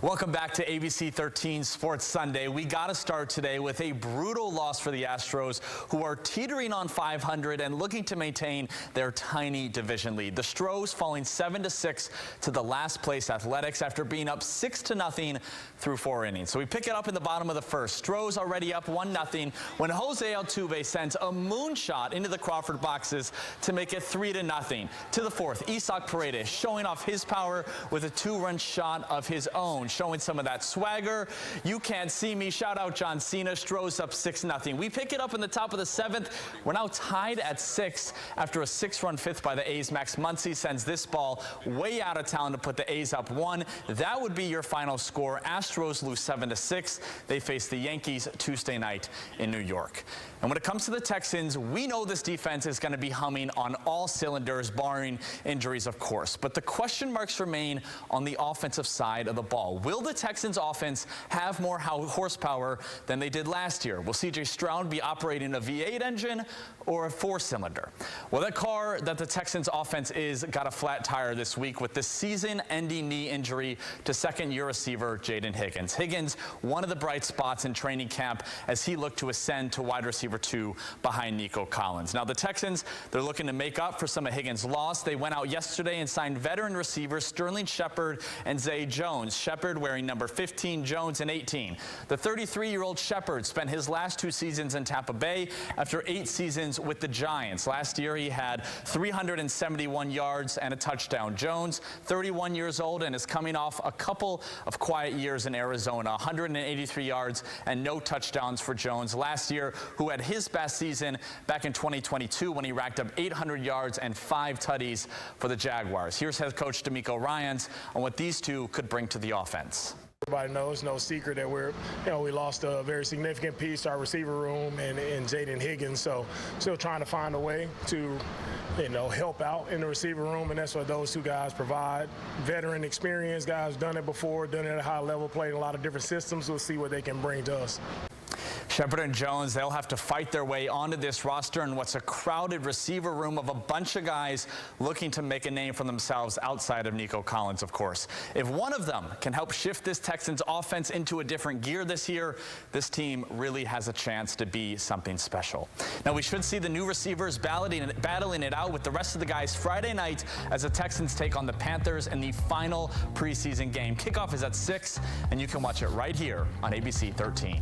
Welcome back to ABC 13 Sports Sunday. We got to start today with a brutal loss for the Astros, who are teetering on 500 and looking to maintain their tiny division lead. The Stros falling 7-6 to the last place Athletics after being up 6-0 through 4 innings. So we pick it up in the bottom of the first. Stros already up 1-0 when Jose Altuve sends a moonshot into the Crawford boxes to make it 3-0. To the fourth, Isaac Paredes showing off his power with a 2-run shot of his own, showing some of that swagger. You can't see me. Shout out John Cena. Stros up 6-0. We pick it up in the top of the seventh. We're now tied at 6 after a 6-run fifth by the A's. Max Muncy sends this ball way out of town to put the A's up 1. That would be your final score. Astros lose 7-6. They face the Yankees Tuesday night in New York. And when it comes to the Texans, we know this defense is going to be humming on all cylinders, barring injuries, of course. But the question marks remain on the offensive side of the ball. Will the Texans offense have more horsepower than they did last year? Will C.J. Stroud be operating a V8 engine or a 4-cylinder? Well, that car that the Texans offense is got a flat tire this week with the season-ending knee injury to second-year receiver Jaden Higgins. Higgins, one of the bright spots in training camp as he looked to ascend to wide receiver 2 behind Nico Collins. Now, the Texans, they're looking to make up for some of Higgins' loss. They went out yesterday and signed veteran receivers Sterling Shepard and Zay Jones. Shepard wearing number 15, Jones in 18. The 33-year-old Shepard spent his last 2 seasons in Tampa Bay after 8 seasons with the Giants. Last year, he had 371 yards and a touchdown. Jones, 31 years old, and is coming off a couple of quiet years in Arizona. 183 yards and no touchdowns for Jones last year, who had his best season back in 2022 when he racked up 800 yards and 5 tutties for the Jaguars. Here's head coach DeMeco Ryans on what these two could bring to the offense. Everybody knows, no secret that we lost a very significant piece to our receiver room and Jaden Higgins. So still trying to find a way to, help out in the receiver room, and that's what those 2 guys provide. Veteran experience, guys done it before, done it at a high level, played in a lot of different systems. We'll see what they can bring to us. Shepard and Jones, they'll have to fight their way onto this roster in what's a crowded receiver room of a bunch of guys looking to make a name for themselves outside of Nico Collins, of course. If one of them can help shift this Texans offense into a different gear this year, this team really has a chance to be something special. Now, we should see the new receivers battling it out with the rest of the guys Friday night as the Texans take on the Panthers in the final preseason game. Kickoff is at 6, and you can watch it right here on ABC 13.